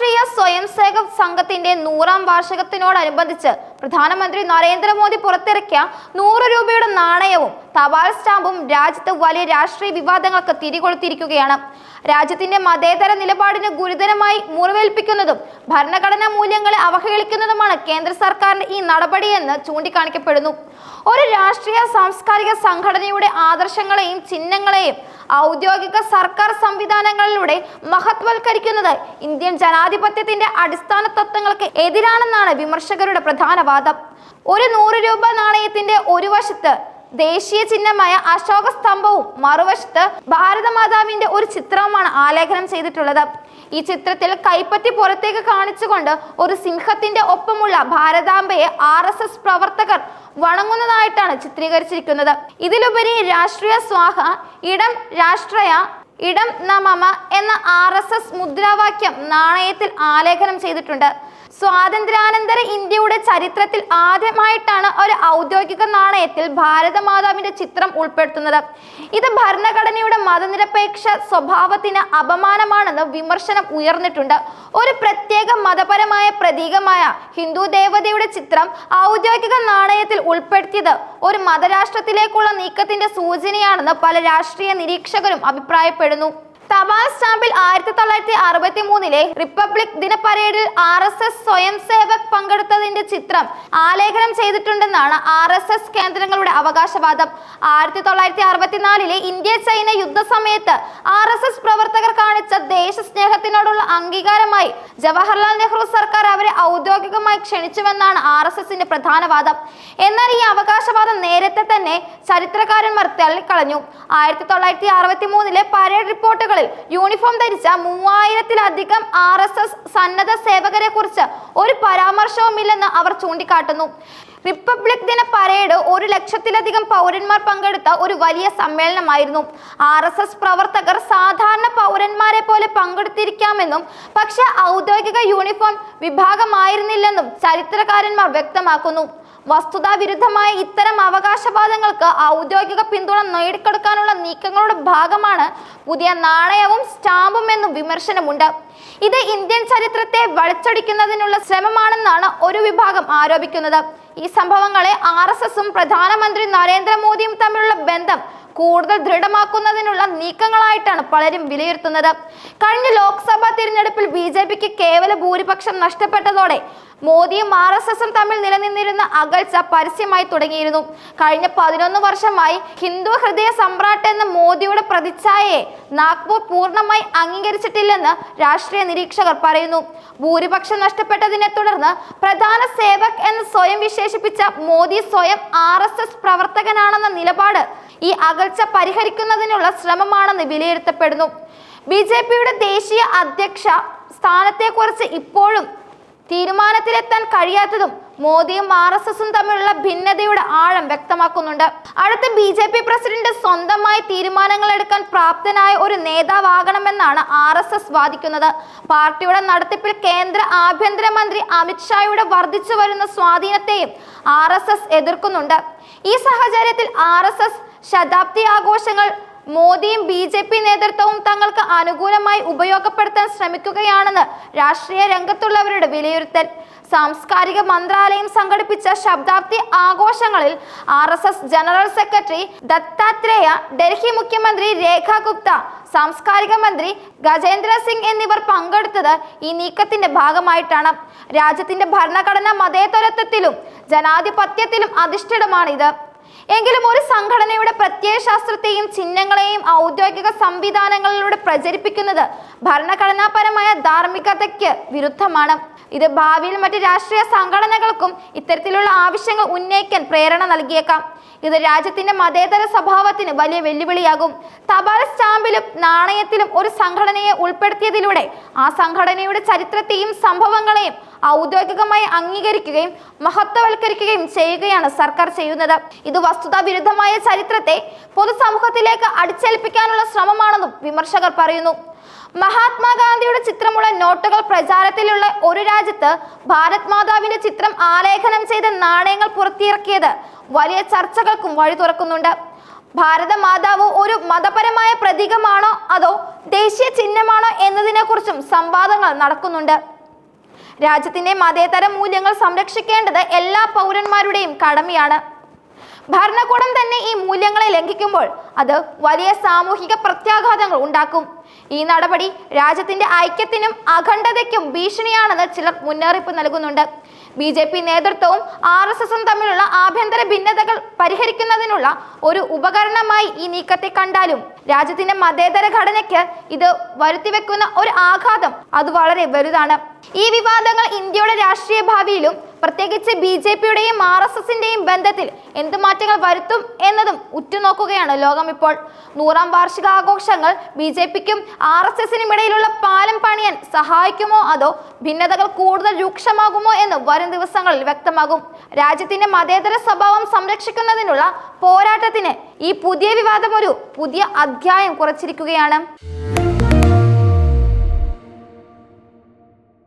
രാഷ്ട്രീയ സ്വയംസേവക് സംഘത്തിന്റെ 100ാം വാർഷികത്തിനോടനുബന്ധിച്ച് പ്രധാനമന്ത്രി നരേന്ദ്രമോദി പുറത്തിറക്കിയ 100 രൂപയുടെ നാണയവും തപാൽ സ്റ്റാമ്പും രാജ്യത്ത് വലിയ രാഷ്ട്രീയ വിവാദങ്ങൾക്ക് തിരികൊളുത്തിയിരിക്കുകയാണ്. രാജ്യത്തിന്റെ മതേതര നിലപാടിന് ഗുരുതരമായി മുറിവേൽപ്പിക്കുന്നതും ഭരണഘടനാ മൂല്യങ്ങളെ അവഹേളിക്കുന്നതുമാണ് കേന്ദ്ര സർക്കാരിന്റെ ഈ നടപടിയെന്ന് ചൂണ്ടിക്കാണിക്കപ്പെടുന്നു. ഒരു രാഷ്ട്രീയ സാംസ്കാരിക സംഘടനയുടെ ആദർശങ്ങളെയും ചിഹ്നങ്ങളെയും ഔദ്യോഗിക സർക്കാർ സംവിധാനങ്ങളിലൂടെ മഹത്വവൽക്കരിക്കുന്നത് ഇന്ത്യൻ ജനാധിപത്യത്തിന്റെ അടിസ്ഥാന തത്വങ്ങൾക്ക് എതിരാണെന്നാണ് വിമർശകരുടെ പ്രധാന വാദം. ഒരു 100 രൂപ നാണയത്തിന്റെ ഒരു വശത്ത് ദേശീയ ചിഹ്നമായ അശോക സ്തംഭവും മറുവശത്ത് ഭാരതമാതാവിന്റെ ഒരു ചിത്രവുമാണ് ആലേഖനം ചെയ്തിട്ടുള്ളത്. ഈ ചിത്രത്തിൽ കൈപ്പത്തി പുറത്തേക്ക് കാണിച്ചുകൊണ്ട് ഒരു സിംഹത്തിന്റെ ഒപ്പമുള്ള ഭാരതാംബയെ RSS പ്രവർത്തകർ വണങ്ങുന്നതായിട്ടാണ് ചിത്രീകരിച്ചിരിക്കുന്നത്. ഇതിലുപരി രാഷ്ട്രീയ സ്വാഹ, ഇടം രാഷ്ട്രയ, ഇടം നമമ എന്ന RSS മുദ്രാവാക്യം നാണയത്തിൽ ആലേഖനം ചെയ്തിട്ടുണ്ട്. സ്വാതന്ത്ര്യാനന്തര ഇന്ത്യയുടെ ചരിത്രത്തിൽ ആദ്യമായിട്ടാണ് ഒരു ഔദ്യോഗിക നാണയത്തിൽ ഭാരതമാതാവിന്റെ ചിത്രം ഉൾപ്പെടുത്തുന്നത്. ഇത് ഭരണഘടനയുടെ മതനിരപേക്ഷ സ്വഭാവത്തിന് അപമാനമാണെന്ന് വിമർശനം ഉയർന്നിട്ടുണ്ട്. ഒരു പ്രത്യേക മതപരമായ പ്രതീകമായ ഹിന്ദു ദേവതയുടെ ചിത്രം ഔദ്യോഗിക നാണയത്തിൽ ഉൾപ്പെടുത്തിയത് ഒരു മതരാഷ്ട്രത്തിലേക്കുള്ള നീക്കത്തിന്റെ സൂചനയാണെന്ന് പല രാഷ്ട്രീയ നിരീക്ഷകരും അഭിപ്രായപ്പെടുന്നു. തപാൽ സ്റ്റാമ്പിൽ 1963 റിപ്പബ്ലിക് ദിന പരേഡിൽ RSS സ്വയംസേവക് പങ്കെടുത്തതിന്റെ ചിത്രം ആലേഖനം ചെയ്തിട്ടുണ്ടെന്നാണ് RSS കേന്ദ്രങ്ങളുടെ അവകാശവാദം. 1964 ഇന്ത്യ ചൈന യുദ്ധ സമയത്ത് RSS പ്രവർത്തകർ കാണിച്ച ദേശസ്നേഹത്തിനോടുള്ള അംഗീകാരമായി ജവഹർലാൽ നെഹ്റു സർക്കാർ അവരെ ഔദ്യോഗികമായി ക്ഷണിച്ചുവെന്നാണ് RSSന്റെ പ്രധാന വാദം. എന്നാൽ ഈ അവകാശവാദം നേരത്തെ തന്നെ ചരിത്രകാരന്മാർ തള്ളിക്കളഞ്ഞു. 1963 പരേഡ് റിപ്പോർട്ടുകൾ യൂണിഫോം ധരിച്ച 3000-ലധികം RSS സന്നദ്ധ സേവകരെ കുറിച്ച് ഒരു പരാമർശവുമില്ലെന്ന് അവർ ചൂണ്ടിക്കാട്ടുന്നു. റിപ്പബ്ലിക് ദിന പരേഡ് 100,000-ലധികം പൗരന്മാർ പങ്കെടുത്ത ഒരു വലിയ സമ്മേളനമായിരുന്നു. RSS പ്രവർത്തകർ സാധാരണ പൗരന്മാരെ പോലെ പങ്കെടുത്തിരിക്കാമെന്നും പക്ഷെ ഔദ്യോഗിക യൂണിഫോം വിഭാഗമായിരുന്നില്ലെന്നും ചരിത്രകാരന്മാർ വ്യക്തമാക്കുന്നു. വസ്തുതാ വിരുദ്ധമായ ഇത്തരം അവകാശവാദങ്ങൾക്ക് ഔദ്യോഗിക പിന്തുണ നേടിക്കൊടുക്കാനുള്ള നീക്കങ്ങളുടെ ഭാഗമാണ് പുതിയ നാണയവും സ്റ്റാമ്പും എന്നും വിമർശനമുണ്ട്. ഇത് ഇന്ത്യൻ ചരിത്രത്തെ വളച്ചൊടിക്കുന്നതിനുള്ള ശ്രമമാണെന്നാണ് ഒരു വിഭാഗം ആരോപിക്കുന്നത്. ഈ സംഭവങ്ങളെ RSSും പ്രധാനമന്ത്രി നരേന്ദ്രമോദിയും തമ്മിലുള്ള ബന്ധം കൂടുതൽ ദൃഢമാക്കുന്നതിനുള്ള നീക്കങ്ങളായിട്ടാണ് പലരും വിലയിരുത്തുന്നത്. കഴിഞ്ഞ ലോക്സഭാ തിരഞ്ഞെടുപ്പിൽ BJPക്ക് കേവല ഭൂരിപക്ഷം നഷ്ടപ്പെട്ടതോടെ മോദിയും RSSും തമ്മിൽ നിലനിന്നിരുന്ന അകൽച്ച പരസ്യമായി തുടങ്ങിയിരുന്നു. കഴിഞ്ഞ 11 വർഷമായി ഹിന്ദു ഹൃദയ സമ്രാട്ട് എന്ന മോദിയുടെ പ്രതിച്ഛായയെ നാഗ്പൂർ പൂർണ്ണമായി അംഗീകരിച്ചിട്ടില്ലെന്ന് രാഷ്ട്രീയ നിരീക്ഷകർ പറയുന്നു. ഭൂരിപക്ഷം നഷ്ടപ്പെട്ടതിനെ തുടർന്ന് പ്രധാന സേവക് എന്ന് സ്വയം വിശേഷിപ്പിച്ച മോദി സ്വയം RSS പ്രവർത്തകനാണെന്ന നിലപാട് ഈ അകൽച്ച പരിഹരിക്കുന്നതിനുള്ള ശ്രമമാണെന്ന് വിലയിരുത്തപ്പെടുന്നു. BJPയുടെ ദേശീയ അധ്യക്ഷ സ്ഥാനത്തെക്കുറിച്ച് ഇപ്പോഴും തീരുമാനത്തിലെത്താൻ കഴിയാത്തതും മോദിയും RSSും തമ്മിലുള്ള ഭിന്നതയുടെ ആഴം വ്യക്തമാക്കുന്നുണ്ട്. അടുത്ത BJP പ്രസിഡന്റ് സ്വന്തമായി തീരുമാനങ്ങൾ എടുക്കാൻ പ്രാപ്തനായ ഒരു നേതാവാകണമെന്നാണ് RSS വാദിക്കുന്നത്. പാർട്ടിയുടെ നടത്തിപ്പിൽ കേന്ദ്ര ആഭ്യന്തരമന്ത്രി അമിത് ഷായുടെ വർദ്ധിച്ചു വരുന്ന സ്വാധീനത്തെയും RSS എതിർക്കുന്നുണ്ട്. ഈ സാഹചര്യത്തിൽ RSS ശതാബ്ദി ആഘോഷങ്ങൾ മോദിയും BJP നേതൃത്വവും തങ്ങൾക്ക് അനുകൂലമായി ഉപയോഗപ്പെടുത്താൻ ശ്രമിക്കുകയാണെന്ന് രാഷ്ട്രീയ രംഗത്തുള്ളവരുടെ വിലയിരുത്തൽ. സാംസ്കാരിക മന്ത്രാലയം സംഘടിപ്പിച്ച ശതാബ്ദി ആഘോഷങ്ങളിൽ RSS general secretary Dattatreya, Delhi മുഖ്യമന്ത്രി രേഖ ഗുപ്ത, സാംസ്കാരിക മന്ത്രി ഗജേന്ദ്ര സിംഗ് എന്നിവർ പങ്കെടുത്തത് ഈ നീക്കത്തിന്റെ ഭാഗമായിട്ടാണ്. രാജ്യത്തിന്റെ ഭരണഘടന മതേതരത്വത്തിലും ജനാധിപത്യത്തിലും അധിഷ്ഠിതമാണിത്. എങ്കിലും ഒരു സംഘടനയുടെ പ്രത്യയശാസ്ത്രത്തെയും ചിഹ്നങ്ങളെയും ഔദ്യോഗിക സംവിധാനങ്ങളിലൂടെ പ്രചരിപ്പിക്കുന്നത് ഭരണഘടനാപരമായ ധാർമ്മികതയ്ക്ക് വിരുദ്ധമാണ്. ഇത് ഭാവിയിൽ മറ്റ് രാഷ്ട്രീയ സംഘടനകൾക്കും ഇത്തരത്തിലുള്ള ആവശ്യങ്ങൾ ഉന്നയിക്കാൻ പ്രേരണ നൽകിയേക്കാം. ഇത് രാജ്യത്തിന്റെ മതേതര സ്വഭാവത്തിന് വലിയ വെല്ലുവിളിയാകും. തപാൽ സ്റ്റാമ്പിലും നാണയത്തിലും ഒരു സംഘടനയെ ഉൾപ്പെടുത്തിയതിലൂടെ ആ സംഘടനയുടെ ചരിത്രത്തെയും സംഭവങ്ങളെയും ഔദ്യോഗികമായി അംഗീകരിക്കുകയും മഹത്വവൽക്കരിക്കുകയും ചെയ്യുകയാണ് സർക്കാർ ചെയ്യുന്നത്. ഇത് വസ്തുതാ വിരുദ്ധമായ ചരിത്രത്തെ പൊതുസമൂഹത്തിലേക്ക് അടിച്ചേൽപ്പിക്കാനുള്ള ശ്രമമാണെന്നും വിമർശകർ പറയുന്നു. മഹാത്മാഗാന്ധിയുടെ ചിത്രമുള്ള നോട്ടുകൾ പ്രചാരത്തിലുള്ള ഒരു രാജ്യത്ത് ഭാരത് മാതാവിന്റെ ചിത്രം ആലേഖനം ചെയ്ത നാണയങ്ങൾ പുറത്തിറക്കിയത് വലിയ ചർച്ചകൾക്കും വഴി തുറക്കുന്നുണ്ട്. ഭാരതമാതാവ് ഒരു മതപരമായ പ്രതീകമാണോ അതോ ദേശീയ ചിഹ്നമാണോ എന്നതിനെ കുറിച്ചും സംവാദങ്ങൾ നടക്കുന്നുണ്ട്. രാജ്യത്തിന്റെ മതേതര മൂല്യങ്ങൾ സംരക്ഷിക്കേണ്ടത് എല്ലാ പൗരന്മാരുടെയും കടമയാണ്. ഭരണകൂടം തന്നെ ഈ മൂല്യങ്ങളെ ലംഘിക്കുമ്പോൾ അത് വലിയ സാമൂഹിക പ്രത്യാഘാതങ്ങൾ ഉണ്ടാക്കും. ഈ നടപടി രാജ്യത്തിന്റെ ഐക്യത്തിനും അഖണ്ഡതയ്ക്കും ഭീഷണിയാണെന്ന് ചിലർ മുന്നറിയിപ്പ് നൽകുന്നുണ്ട്. BJP നേതൃത്വവും RSSും തമ്മിലുള്ള ആഭ്യന്തര ഭിന്നതകൾ പരിഹരിക്കുന്നതിനുള്ള ഒരു ഉപകരണമായി ഈ നീക്കത്തെ കണ്ടാലും രാജ്യത്തിന്റെ മതേതര ഘടനയ്ക്ക് ഇത് വരുത്തിവെക്കുന്ന ഒരു ആഘാതം അത് വളരെ വലുതാണ്. ഈ വിവാദങ്ങൾ ഇന്ത്യയുടെ രാഷ്ട്രീയ ഭാവിയിലും പ്രത്യേകിച്ച് BJPയുടെയും RSSന്റെയും ബന്ധത്തിൽ എന്ത് മാറ്റങ്ങൾ വരുത്തും എന്നതും ഉറ്റുനോക്കുകയാണ് ലോകം ഇപ്പോൾ. 100ാം വാർഷികാഘോഷങ്ങൾ BJPക്കും RSSനും ഇടയിലുള്ള പാലം പണിയാൻ സഹായിക്കുമോ അതോ ഭിന്നതകൾ കൂടുതൽ രൂക്ഷമാകുമോ എന്ന് വരും ദിവസങ്ങളിൽ വ്യക്തമാകും. രാജ്യത്തിന്റെ മതേതര സ്വഭാവം സംരക്ഷിക്കുന്നതിനുള്ള പോരാട്ടത്തിന് ഈ പുതിയ വിവാദം ഒരു പുതിയ അധ്യായം കുറിച്ചിരിക്കുകയാണ്.